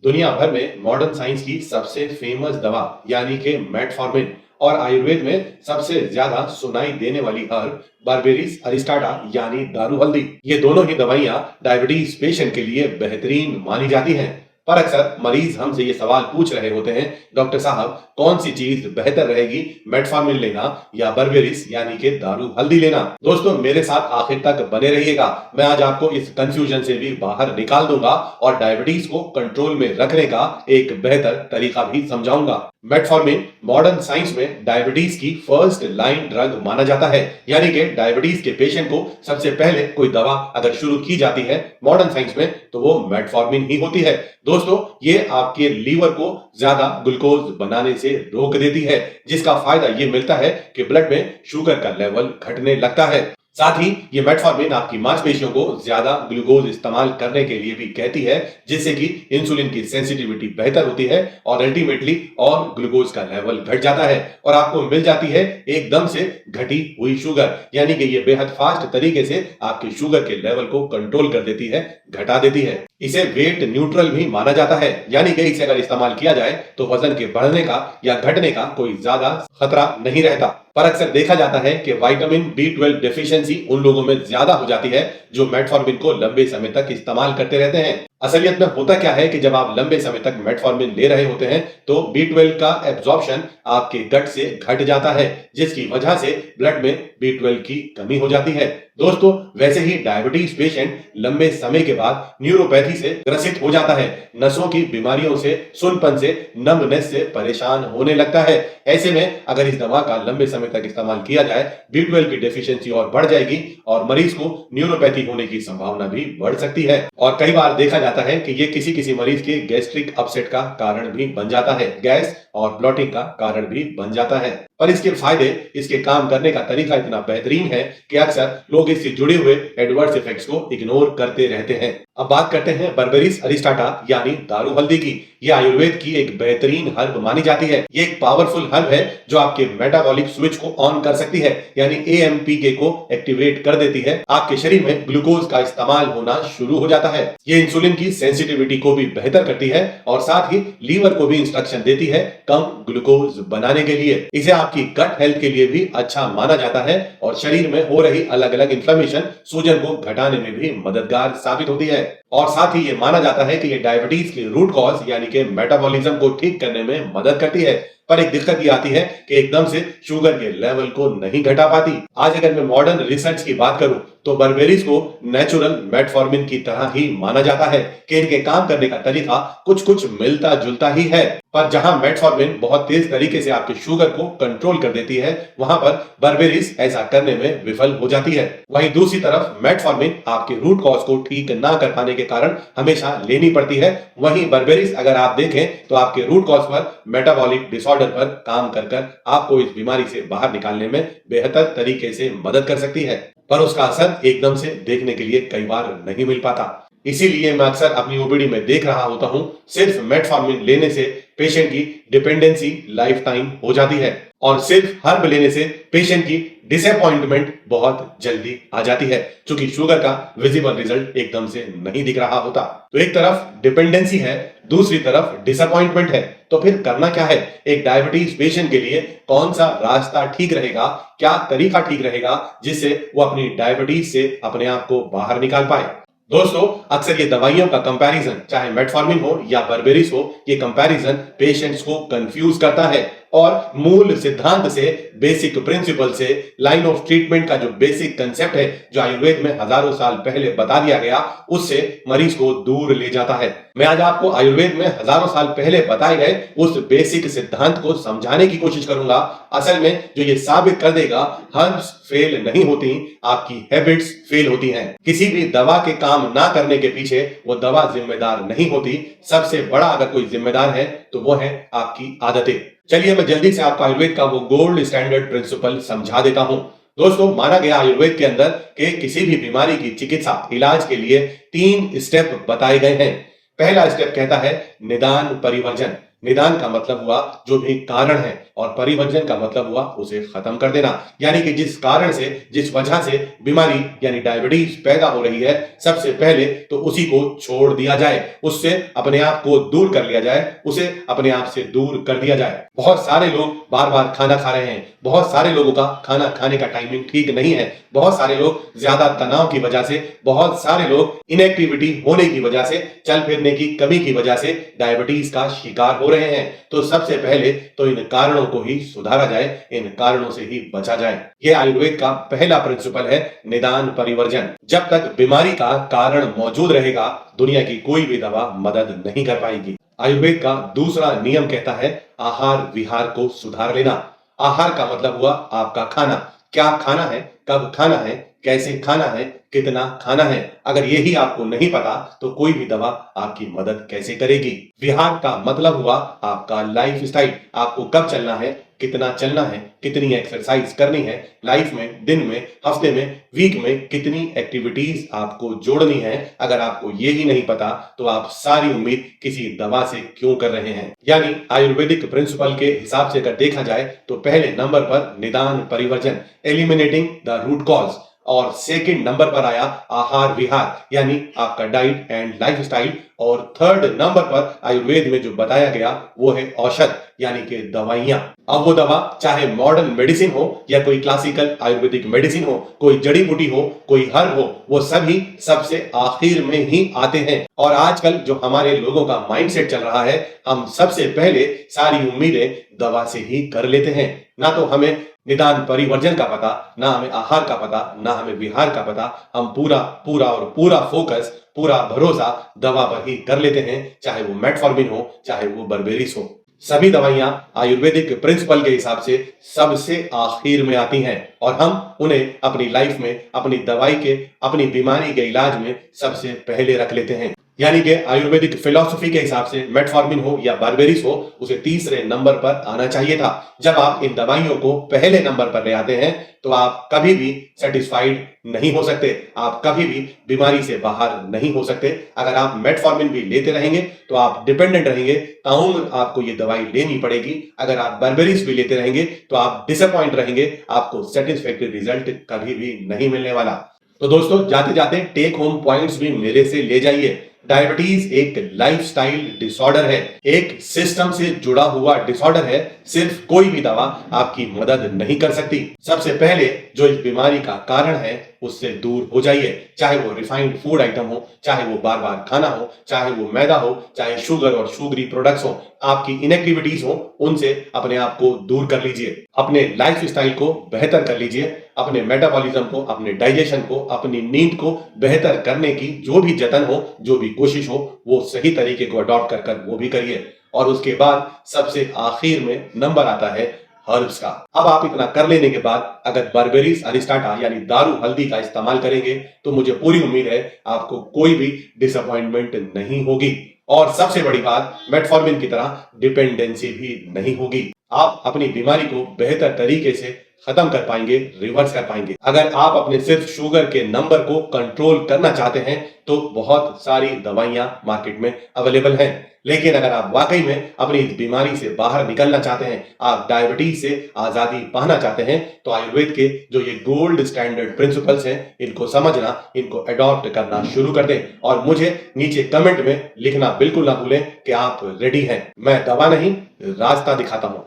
दुनिया भर में मॉडर्न साइंस की सबसे फेमस दवा यानी कि मेटफॉर्मिन और आयुर्वेद में सबसे ज्यादा सुनाई देने वाली हर्ब बारबेरिस अरिस्टाटा यानी दारू हल्दी। ये दोनों ही दवाइयां डायबिटीज पेशेंट के लिए बेहतरीन मानी जाती हैं। पर अक्सर मरीज हमसे ये सवाल पूछ रहे होते हैं, डॉक्टर साहब कौन सी चीज बेहतर रहेगी, मेटफॉर्मिन लेना या बर्बेरिस यानी कि दारू हल्दी लेना। दोस्तों मेरे साथ आखिर तक बने रहिएगा। मैं आज आपको इस कंफ्यूजन से भी बाहर निकाल दूंगा और डायबिटीज को कंट्रोल में रखने का एक बेहतर तरीका भी समझाऊंगा। मेटफॉर्मिन मॉडर्न साइंस में डायबिटीज की फर्स्ट लाइन ड्रग माना जाता है, यानी कि डायबिटीज के पेशेंट को सबसे पहले कोई दवा अगर शुरू की जाती है मॉडर्न साइंस में तो वो मेटफॉर्मिन ही होती है। दोस्तों ये आपके लीवर को ज्यादा ग्लूकोज बनाने से रोक देती है, जिसका फायदा ये मिलता है कि ब्लड में शुगर का लेवल घटने लगता है। साथ ही ये मेटफॉर्मिन आपकी मांसपेशियों को ज्यादा ग्लूकोज इस्तेमाल करने के लिए भी कहती है, जिससे कि इंसुलिन की सेंसिटिविटी बेहतर होती है और अल्टीमेटली और ग्लूकोज का लेवल घट जाता है और आपको मिल जाती है एकदम से घटी हुई शुगर, यानी कि ये बेहद फास्ट तरीके से आपके शुगर के लेवल को कंट्रोल कर देती है, घटा देती है। इसे वेट न्यूट्रल भी माना जाता है, यानी कि इसे अगर इस्तेमाल किया जाए तो वजन के बढ़ने का या घटने का कोई ज्यादा खतरा नहीं रहता। पर अक्सर देखा जाता है कि विटामिन B12 डेफिशिएंसी उन लोगों में ज्यादा हो जाती है जो मेटफॉर्मिन को लंबे समय तक इस्तेमाल करते रहते हैं। असलियत में होता क्या है कि जब आप लंबे समय तक मेटफॉर्मिन ले रहे होते हैं तो B12 का एब्जॉर्प्शन आपके गट से घट जाता है, जिसकी वजह से ब्लड में B12 की कमी हो जाती है। दोस्तों वैसे ही डायबिटीज पेशेंट लंबे समय के बाद न्यूरोपैथी से ग्रसित हो जाता है, नसों की बीमारियों से, सुनपन से, नम्बनेस से परेशान होने लगता है। ऐसे में अगर इस दवा का लंबे समय तक इस्तेमाल किया जाए B12 की डेफिशिएंसी और बढ़ जाएगी और मरीज को न्यूरोपैथी होने की संभावना भी बढ़ सकती है। और कई बार देखा जाता है कि ये किसी किसी मरीज के गैस्ट्रिक अपसेट का कारण भी बन जाता है, गैस और ब्लॉटिंग का कारण भी बन जाता है। पर इसके फायदे, इसके काम करने का तरीका इतना बेहतरीन है कि अक्सर लोग इससे जुड़े हुए एडवर्स इफेक्ट्स को इग्नोर करते रहते हैं। अब बात करते हैं बर्बेरिस अरिस्टाटा यानी दारू हल्दी की। यह आयुर्वेद की एक बेहतरीन हर्ब मानी जाती है। ये एक पावरफुल हर्ब है जो आपके मेटाबॉलिक स्विच को ऑन कर सकती है, यानी AMPK को एक्टिवेट कर देती है। आपके शरीर में ग्लूकोज का इस्तेमाल होना शुरू हो जाता है। ये इंसुलिन की सेंसिटिविटी को भी बेहतर करती है और साथ ही लीवर को भी इंस्ट्रक्शन देती है कम ग्लूकोज बनाने के लिए। इसे आपकी गट हेल्थ के लिए भी अच्छा माना जाता है और शरीर में हो रही अलग अलग इन्फ्लेमेशन, सूजन को घटाने में भी मददगार साबित होती है। और साथ ही ये माना जाता है कि ये डायबिटीज के रूट कॉज यानी कि मेटाबॉलिज्म को ठीक करने में मदद करती है। पर एक दिक्कत ये आती है कि एकदम से शुगर के लेवल को नहीं घटा पाती। आज अगर मैं मॉडर्न रिसर्च की बात करूं तो बर्बेरिस को नेचुरल मेटफॉर्मिन की तरह ही माना जाता है कि इनके काम करने का तरीका कुछ कुछ मिलता जुलता ही है। पर जहां मेटफॉर्मिन बहुत तेज तरीके से आपके शुगर को कंट्रोल कर देती है, वहां पर बर्बेरिस ऐसा करने में विफल हो जाती है। वहीं दूसरी तरफ मेटफॉर्मिन आपके रूट कॉज को ठीक ना कर पाने के कारण हमेशा लेनी पड़ती है। वहीं बर्बेरिस अगर आप देखें तो आपके रूट कॉज पर, मेटाबॉलिक डिसऑर्डर पर काम कर आपको इस बीमारी से बाहर निकालने में बेहतर तरीके से मदद कर सकती है। पर उसका असर एकदम से देखने के लिए कई बार नहीं मिल पाता। इसीलिए मैं अक्सर अपनी ओपीडी में देख रहा होता हूं, सिर्फ मेटफॉर्मिन लेने से पेशेंट की डिपेंडेंसी लाइफ टाइम हो जाती है और सिर्फ हर्ब लेने से पेशेंट की डिसअपॉइंटमेंट बहुत जल्दी आ जाती है, क्योंकि शुगर का विजिबल रिजल्ट एकदम से नहीं दिख रहा होता। तो एक तरफ डिपेंडेंसी है, दूसरी तरफ डिसअपॉइंटमेंट है। तो फिर करना क्या है? एक डायबिटीज पेशेंट के लिए कौन सा रास्ता ठीक रहेगा, क्या तरीका ठीक रहेगा जिससे वो अपनी डायबिटीज से अपने आप को बाहर निकाल पाए? दोस्तों अक्सर ये दवाइयों का कंपैरिजन, चाहे मेटफॉर्मिन हो या बर्बेरिस हो, ये कंपैरिजन पेशेंट्स को कंफ्यूज करता है और मूल सिद्धांत से, बेसिक प्रिंसिपल से, लाइन ऑफ ट्रीटमेंट का जो बेसिक कंसेप्ट है जो आयुर्वेद में हजारों साल पहले बता दिया गया, उससे मरीज को दूर ले जाता है। मैं आज आपको आयुर्वेद में हजारों साल पहले बताए गए उस बेसिक सिद्धांत को समझाने की कोशिश करूंगा। असल में जो ये साबित कर देगा हर्ब्स फेल नहीं होती, आपकी हैबिट्स फेल होती हैं। किसी भी दवा के काम ना करने के पीछे वो दवा जिम्मेदार नहीं होती। सबसे बड़ा अगर कोई जिम्मेदार है तो वो है आपकी आदतें। चलिए मैं जल्दी से आपको आयुर्वेद का वो गोल्ड स्टैंडर्ड प्रिंसिपल समझा देता हूं। दोस्तों माना गया आयुर्वेद के अंदर कि किसी भी बीमारी की चिकित्सा, इलाज के लिए 3 स्टेप बताए गए हैं। पहला स्टेप कहता है निदान परिवर्जन, निदान का मतलब हुआ जो भी कारण है और परिवर्जन का मतलब हुआ उसे खत्म कर देना। यानी कि जिस कारण से, जिस वजह से बीमारी यानी डायबिटीज पैदा हो रही है, सबसे पहले तो उसी को छोड़ दिया जाए, उससे अपने आप को दूर कर लिया जाए, उसे अपने आप से दूर कर दिया जाए। बहुत सारे लोग बार बार खाना खा रहे हैं, बहुत सारे लोगों का खाना खाने का टाइमिंग ठीक नहीं है, बहुत सारे लोग ज्यादा तनाव की वजह से, बहुत सारे लोग इनएक्टिविटी होने की वजह से, चल फिरने की कमी की वजह से डायबिटीज का शिकार हो रहे हैं। तो सबसे पहले तो इन कारणों को ही सुधारा जाए, इन कारणों से ही बचा जाए। ये आयुर्वेद का पहला प्रिंसिपल है, निदान परिवर्जन। जब तक बीमारी का कारण मौजूद रहेगा, दुनिया की कोई भी दवा मदद नहीं कर पाएगी। आयुर्वेद का दूसरा नियम कहता है, आहार विहार को सुधार लेना। आहार का मतलब हुआ आपका खाना, क्या खाना है, कब खाना है, कैसे खाना है, कितना खाना है। अगर यही आपको नहीं पता तो कोई भी दवा आपकी मदद कैसे करेगी। विहार का मतलब हुआ आपका लाइफ स्टाइल, आपको कब चलना है, कितना चलना है, कितनी एक्सरसाइज करनी है, लाइफ में, दिन में, हफ्ते में, वीक में कितनी एक्टिविटीज आपको जोड़नी है। अगर आपको ये ही नहीं पता तो आप सारी उम्मीद किसी दवा से क्यों कर रहे हैं। यानी आयुर्वेदिक प्रिंसिपल के हिसाब से अगर देखा जाए तो पहले नंबर पर निदान परिवर्जन, एलिमिनेटिंग द रूट कॉज, और सेकंड नंबर पर आया आहार विहार यानी आपका डाइट एंड लाइफस्टाइल, और थर्ड नंबर पर आयुर्वेद में जो बताया गया वो है औषध यानी कि दवाइयां। अब वो दवा चाहे मॉडर्न मेडिसिन हो या कोई क्लासिकल आयुर्वेदिक मेडिसिन हो, कोई जड़ी बूटी हो, कोई हर्ब हो, वो सभी सबसे आखिर में ही आते हैं। और आजकल जो हमारे लोगों का माइंडसेट चल रहा है, हम सबसे पहले सारी उम्मीदें दवा से ही कर लेते हैं। ना तो हमें निदान परिवर्जन का पता, ना हमें आहार का पता, ना हमें विहार का पता। हम पूरा पूरा और पूरा फोकस, पूरा भरोसा दवा पर ही कर लेते हैं, चाहे वो मेटफॉर्मिन हो, चाहे वो बर्बेरिस हो। सभी दवाइयां आयुर्वेदिक प्रिंसिपल के हिसाब से सबसे आखिर में आती हैं और हम उन्हें अपनी लाइफ में, अपनी दवाई के, अपनी बीमारी के इलाज में सबसे पहले रख लेते हैं। यानी कि आयुर्वेदिक फिलॉसफी के हिसाब से मेटफॉर्मिन हो या बारबेरिस हो, उसे तीसरे नंबर पर आना चाहिए था। जब आप इन दवाइयों को पहले नंबर पर ले आते हैं तो आप कभी भी सेटिस्फाइड नहीं हो सकते, आप कभी भी बीमारी से बाहर नहीं हो सकते। अगर आप मेटफॉर्मिन भी लेते रहेंगे तो आप डिपेंडेंट रहेंगे, ताउम्र आपको ये दवाई लेनी पड़ेगी। अगर आप बारबेरिस भी लेते रहेंगे तो आप डिसअपॉइंट रहेंगे, आपको सेटिस्फैक्टरी रिजल्ट कभी भी नहीं मिलने वाला। तो दोस्तों, जाते जाते टेक होम पॉइंट्स भी मेरे से ले जाइए। डायबिटीज एक लाइफस्टाइल डिसऑर्डर है, एक सिस्टम से जुड़ा हुआ डिसऑर्डर है। सिर्फ कोई भी दवा आपकी मदद नहीं कर सकती। सबसे पहले जो इस बीमारी का कारण है उससे दूर हो जाइए, चाहे वो रिफाइंड फूड आइटम हो, चाहे वो बार बार खाना हो, चाहे वो मैदा हो, चाहे शुगर और शुगरी प्रोडक्ट्स हो, आपकी इनएक्टिविटीज हो, उनसे अपने आप को दूर कर लीजिए। अपने लाइफ स्टाइल को बेहतर कर लीजिए, अपने मेटाबॉलिज्म को, अपने डाइजेशन को, अपनी नींद को बेहतर करने की जो भी जतन हो, जो भी कोशिश हो, वो सही तरीके को अडॉप्ट कर वो भी करिए। और उसके बाद सबसे आखिर में नंबर आता है हर्ब्स का। अब आप इतना कर लेने के बाद अगर बर्बेरिस अरिस्टाटा यानी दारू हल्दी का इस्तेमाल करेंगे तो मुझे पूरी उम्मीद है आपको कोई भी डिसअपॉइंटमेंट नहीं होगी। और सबसे बड़ी बात, मेटफॉर्मिन की तरह डिपेंडेंसी भी नहीं होगी। आप अपनी बीमारी को बेहतर तरीके से खत्म कर पाएंगे, रिवर्स कर पाएंगे। अगर आप अपने सिर्फ शुगर के नंबर को कंट्रोल करना चाहते हैं तो बहुत सारी दवाइयां मार्केट में अवेलेबल हैं। लेकिन अगर आप वाकई में अपनी इस बीमारी से बाहर निकलना चाहते हैं, आप डायबिटीज से आजादी पाना चाहते हैं, तो आयुर्वेद के जो ये गोल्ड स्टैंडर्ड प्रिंसिपल्स हैं, इनको समझना, इनको अडॉप्ट करना शुरू कर दें। और मुझे नीचे कमेंट में लिखना बिल्कुल ना भूलें कि आप रेडी हैं। मैं दवा नहीं, रास्ता दिखाता हूं।